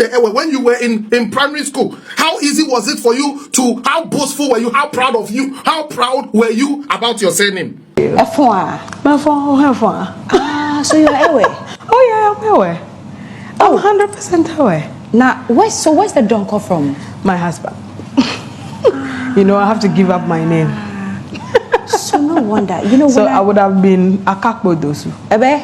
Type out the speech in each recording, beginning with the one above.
the ewe when you were in primary school? How easy was it for you to, how boastful were you? How proud of you? How proud were you about your surname? So you're ewe? Oh yeah, I'm ewe. I'm 100% ewe. Now, where's the Donkor from? My husband. You know, I have to give up my name. So no wonder. You know, so I would have been Akakbodosu. Ebe?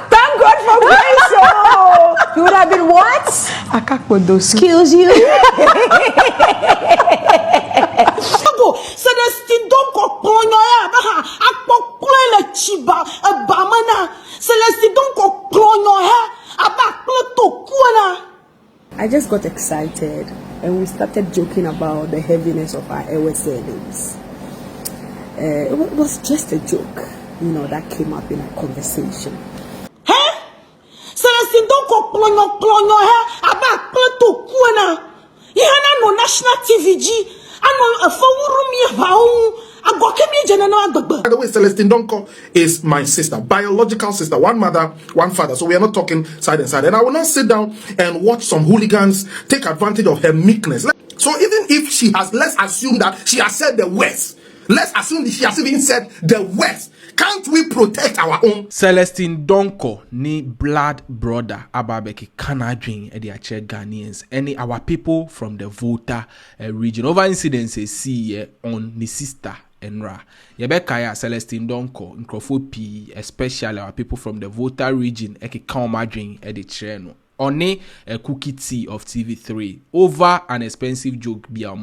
Thank God for grace. Oh. You would have been what? Akakbodosu. Excuse you. Celestine Donkor klonya ha akpokle chiba abamana Celestine Donkor klonya ha abakle to kuana. I just got excited and we started joking about the heaviness of our Ewe surnames. It was just a joke, you know, that came up in a conversation. Huh? Celestine Donkor klonya ha abakle to kuana. Ihana no national TVG. By the way, Celestine Donkor is my sister, biological sister, one mother, one father. So we are not talking side and side. And I will not sit down and watch some hooligans take advantage of her meekness. So even if she has, let's assume that she has said the worst. Let's assume that she has even said the worst. Can't we protect our own? Celestine Donkor ni blood brother ababeki kanadwin edi ache Ghanaians any our people from the Volta region. Over incidences see on ni sister Enra. Yebekaya Celestine Donkor nkrofo P, especially our people from the Volta region eki kaomadwin edi cheno. Oni a cked of TV3 over an expensive joke be a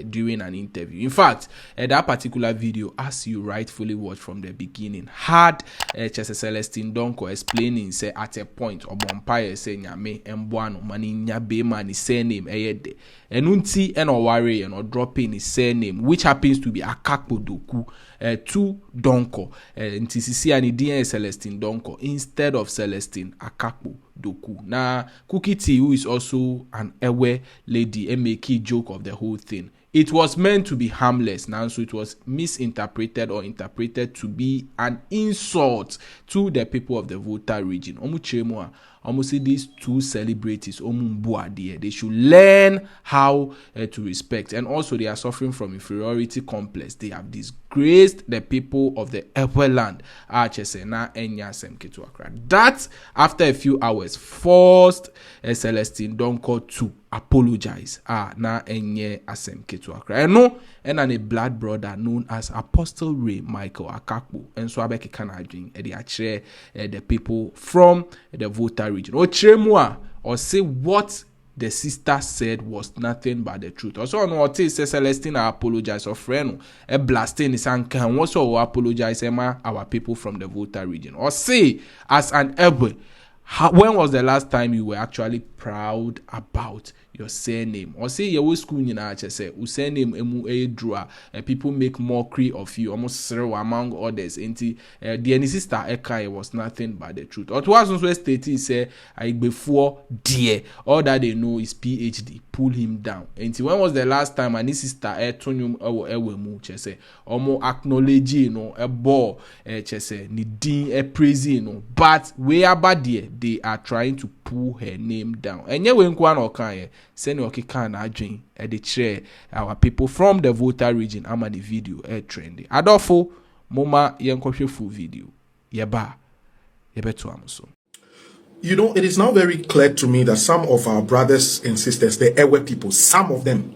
during an interview. In fact, that particular video, as you rightfully watched from the beginning, had Celestine Donkor explaining say at a point or bumpire say nyame embuano mani nyabe mani surname eyede enunti and or worry and or dropping his surname, which happens to be Akakbodoku to Donkor ntisisi ani DN Celestine Donkor instead of Celestine Akakbodoku. Now, cked, who is also an Ewe lady, make a joke of the whole thing. It was meant to be harmless now, so it was misinterpreted or interpreted to be an insult to the people of the Volta region. Almost see these two celebrities, they should learn how to respect. And also, they are suffering from inferiority complex. They have disgraced the people of the upper land. That, after a few hours, forced Celestine Donkor to apologize. Na enye asem ketu akra. Eno and a blood brother known as Apostle Ray Michael Akakbo. And so abeki kanadwin edi achre the people from the Volta region. Or say what the sister said was nothing but the truth. Also, on what say Celestine apologize or friend a blasting is and also apologize our people from the Volta region. Or say as an Ayigbe, when was the last time you were actually proud about your surname? Or say your school in say surname emu edra people make mockery of you almost zero among others. The any sister Eka was nothing but the truth. Or to was also stated say Ayigbe Fυor dear all that they know is PhD. Pull him down. And when was the last time any sister etonium ewemu chese omo acknowledge a ball chese ni din praise but we are bad there. They are trying to pull her name down. And yeah, when Kwan or Kanye send your kikan adjin at the chair our people from the Volta region. I'm the video trendy. Adolfo Moma Yankoshe full video. Yeba to Amazon. You know, it is now very clear to me that some of our brothers and sisters, the Ewe people, some of them,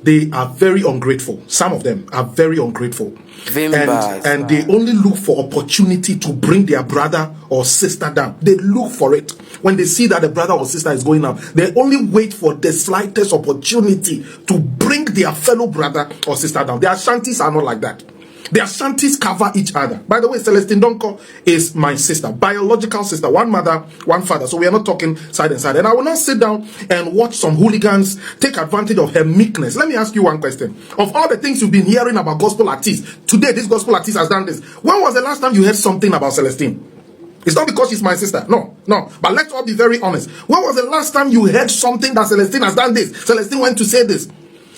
they are very ungrateful. Some of them are very ungrateful. And they only look for opportunity to bring their brother or sister down. They look for it. When they see that the brother or sister is going up, they only wait for the slightest opportunity to bring their fellow brother or sister down. Their shanties are not like that. Their shanties cover each other. By the way, Celestine Donkor is my sister, biological sister, one mother, one father. So we are not talking side and side. And I will not sit down and watch some hooligans take advantage of her meekness. Let me ask you one question. Of all the things you've been hearing about gospel artists, today this gospel artist has done this. When was the last time you heard something about Celestine? It's not because she's my sister. No. But let's all be very honest. When was the last time you heard something that Celestine has done this? Celestine went to say this.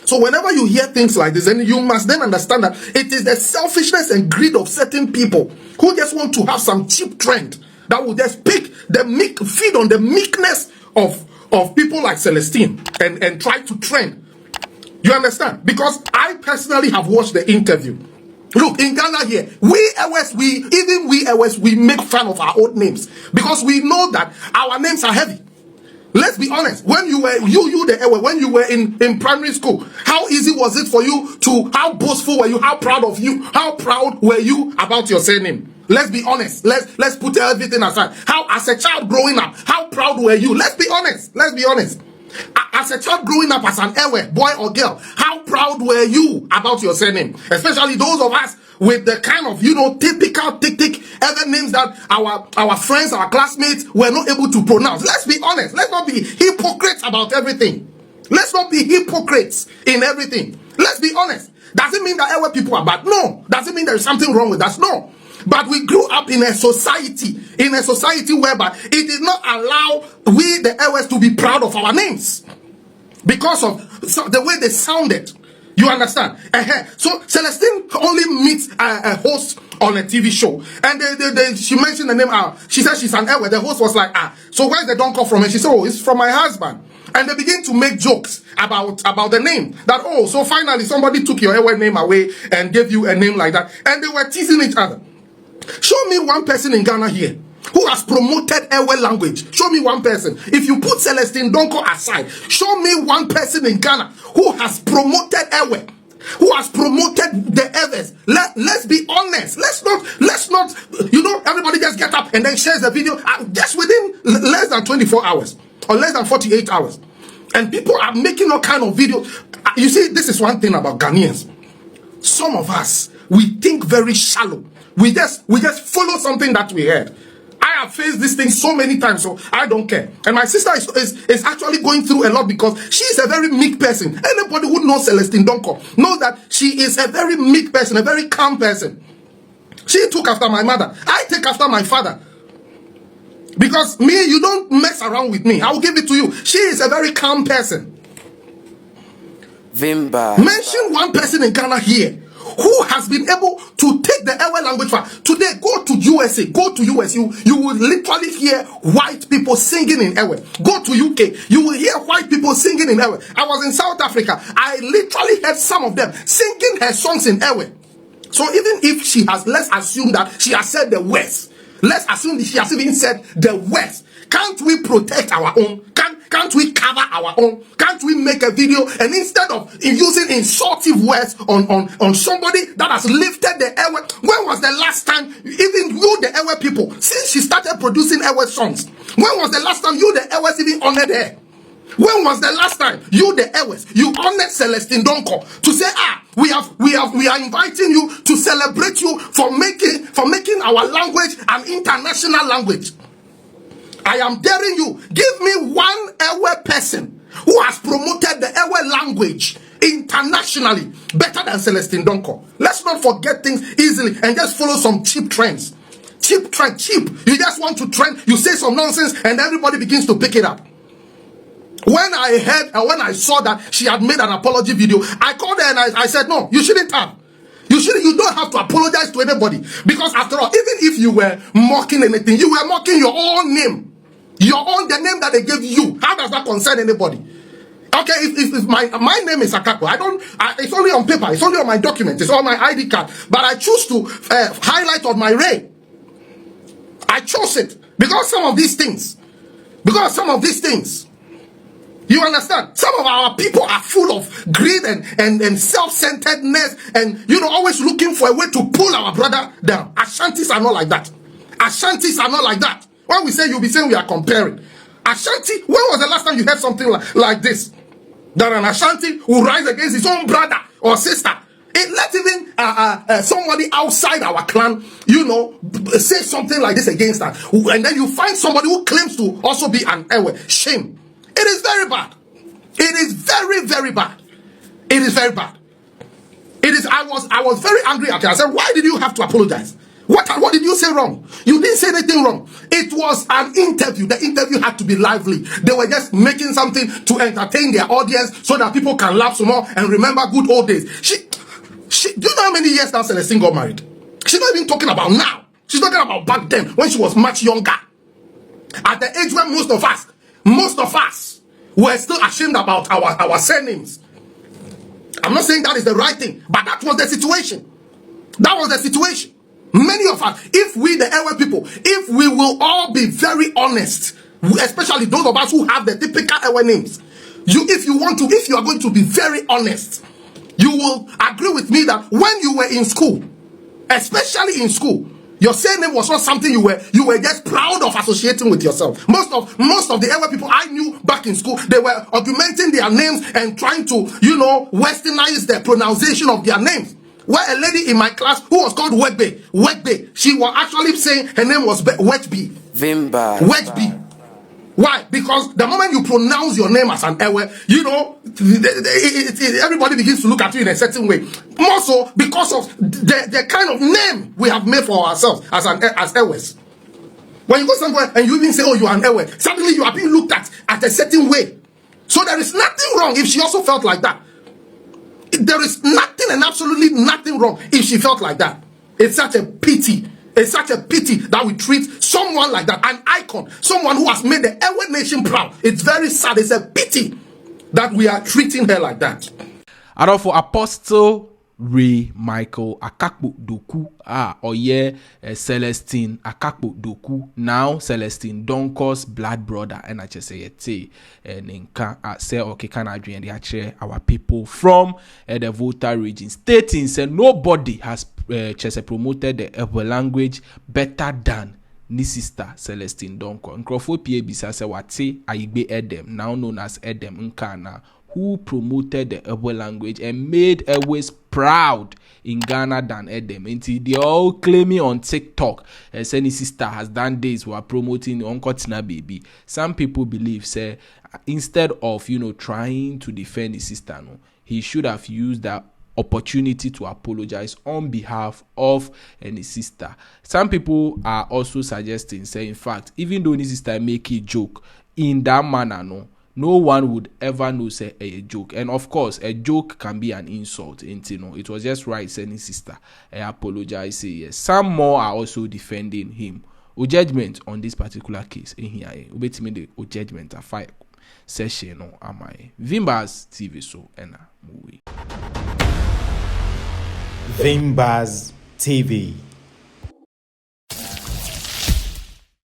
So whenever you hear things like this, and you must then understand that it is the selfishness and greed of certain people who just want to have some cheap trend that will just pick the feed on the meekness of people like Celestine and try to trend. You understand? Because I personally have watched the interview. Look, in Ghana here, we make fun of our own names because we know that our names are heavy. Let's be honest. When you were when you were in primary school, how easy was it for you how boastful were you? How proud were you about your surname? Let's be honest. Let's put everything aside. How, as a child growing up, how proud were you? Let's be honest. As a child growing up as an Ewe, boy or girl, how proud were you about your surname? Especially those of us with the kind of, typical thick other names that our friends, our classmates were not able to pronounce. Let's be honest. Let's not be hypocrites about everything. Let's not be hypocrites in everything. Let's be honest. Doesn't mean that Ewe people are bad. No. Doesn't mean there is something wrong with us. No. But we grew up in a society whereby it did not allow we, the Ewes, to be proud of our names because of the way they sounded. You understand? So Celestine only meets a host on a TV show, and she mentioned the name. She said she's an Ewe. The host was like, so where's the Donkor from? And she said, oh, it's from my husband. And they begin to make jokes about the name. That, oh, so finally somebody took your Ewe name away and gave you a name like that. And they were teasing each other. Show me one person in Ghana here who has promoted Ewe language. Show me one person. If you put Celestine Donkor aside, show me one person in Ghana who has promoted Ewe, who has promoted the Ewes. Let's be honest. Let's not, everybody just get up and then shares the video just within less than 24 hours or less than 48 hours. And people are making all kind of videos. You see, this is one thing about Ghanaians. Some of us, we think very shallow. We just follow something that we heard. I have faced this thing so many times, so I don't care. And my sister is actually going through a lot because she is a very meek person. Anybody who knows Celestine Donkor knows that she is a very meek person, a very calm person. She took after my mother. I take after my father. Because me, you don't mess around with me. I will give it to you. She is a very calm person. Vimba. Mention one person in Ghana here who has been able to take the Ewe language far. Today, go to USA, go to US, you will literally hear white people singing in Ewe. Go to UK, you will hear white people singing in Ewe. I was in South Africa, I literally heard some of them singing her songs in Ewe. So even if she has, let's assume that she has said the worst. Let's assume that she has even said the worst. Can't we protect our own? Can't we cover our own? Can't we make a video and instead of using insultive words on somebody that has lifted the Ewe? When was the last time, even you, the Ewe people, since she started producing Ewe songs, when was the last time you, the Ewes, even honored her? When was the last time you, the Ewes, you honored Celestine Donkor to say, we are inviting you to celebrate you for making our language an international language? I am daring you, give me one Ewe person who has promoted the Ewe language internationally better than Celestine Donkor. Let's not forget things easily and just follow some cheap trends. Cheap. You just want to trend, you say some nonsense and everybody begins to pick it up. When I heard and when I saw that she had made an apology video, I called her and I said, no, you shouldn't have. You don't have to apologize to anybody. Because after all, even if you were mocking anything, you were mocking your own name. The name that they gave you. How does that concern anybody? Okay, if my name is Akako, it's only on paper, it's only on my document, it's on my ID card, but I choose to highlight on my ray. I chose it because some of these things, you understand? Some of our people are full of greed and self-centeredness and, always looking for a way to pull our brother down. Ashantis are not like that. When we say, you'll be saying we are comparing. Ashanti, when was the last time you heard something like this? That an Ashanti will rise against his own brother or sister. Let even somebody outside our clan, say something like this against us. And then you find somebody who claims to also be an Ewe. Shame. It is very bad. It is very, very bad. It is very bad. I was very angry at her. I said, why did you have to apologize? What did you say wrong? You didn't say anything wrong. It was an interview. The interview had to be lively. They were just making something to entertain their audience so that people can laugh some more and remember good old days. Do you know how many years now Celestine got married? She's not even talking about now. She's talking about back then when she was much younger. At the age where most of us were still ashamed about our surnames. I'm not saying that is the right thing, but that was the situation. That was the situation. Many of us, if we, the Ewe people, if we will all be very honest, especially those of us who have the typical Ewe names, if you are going to be very honest, you will agree with me that when you were in school, especially in school, your surname was not something you were just proud of associating with yourself. Most of the Ewe people I knew back in school, they were augmenting their names and trying to, westernize the pronunciation of their names. Where a lady in my class who was called Wegbe, she was actually saying her name was Wegbe. Wegbe. Why? Because the moment you pronounce your name as an Ewe, everybody begins to look at you in a certain way. More so because of the kind of name we have made for ourselves as Ewes. When you go somewhere and you even say, oh, you are an Ewe, suddenly you are being looked at a certain way. So there is nothing wrong if she also felt like that. There is nothing and absolutely nothing wrong if she felt like that. It's such a pity. It's such a pity that we treat someone like that, an icon, someone who has made the Ewe nation proud. It's very sad. It's a pity that we are treating her like that. And for Apostle Ray Michael Akakpo Doku, Celestine Akakpo Doku, now Celestine Donkor's blood brother, and I just say it, and say okay, can I join the our people from the Volta region, stating say nobody has promoted the Ewe language better than ni sister Celestine Donkor. Ungrateful PAB say wate Ayigbe Edem, now known as Edem Nkana, who promoted the Ewe language and made Ewes proud in Ghana than Edem. Until they all claiming on TikTok, any sister has done this, who are promoting Unkotina baby. Some people believe say instead of trying to defend his sister, he should have used that opportunity to apologize on behalf of any sister. Some people are also suggesting, say in fact, even though his sister make a joke in that manner, no one would ever know say a joke. And of course, a joke can be an insult. It was just right saying sister, I apologize. Say yes. Some more are also defending him. O judgment on this particular case in here. The judgment a fire session no am I. Vimbas TV so ena movie. Vimbas TV.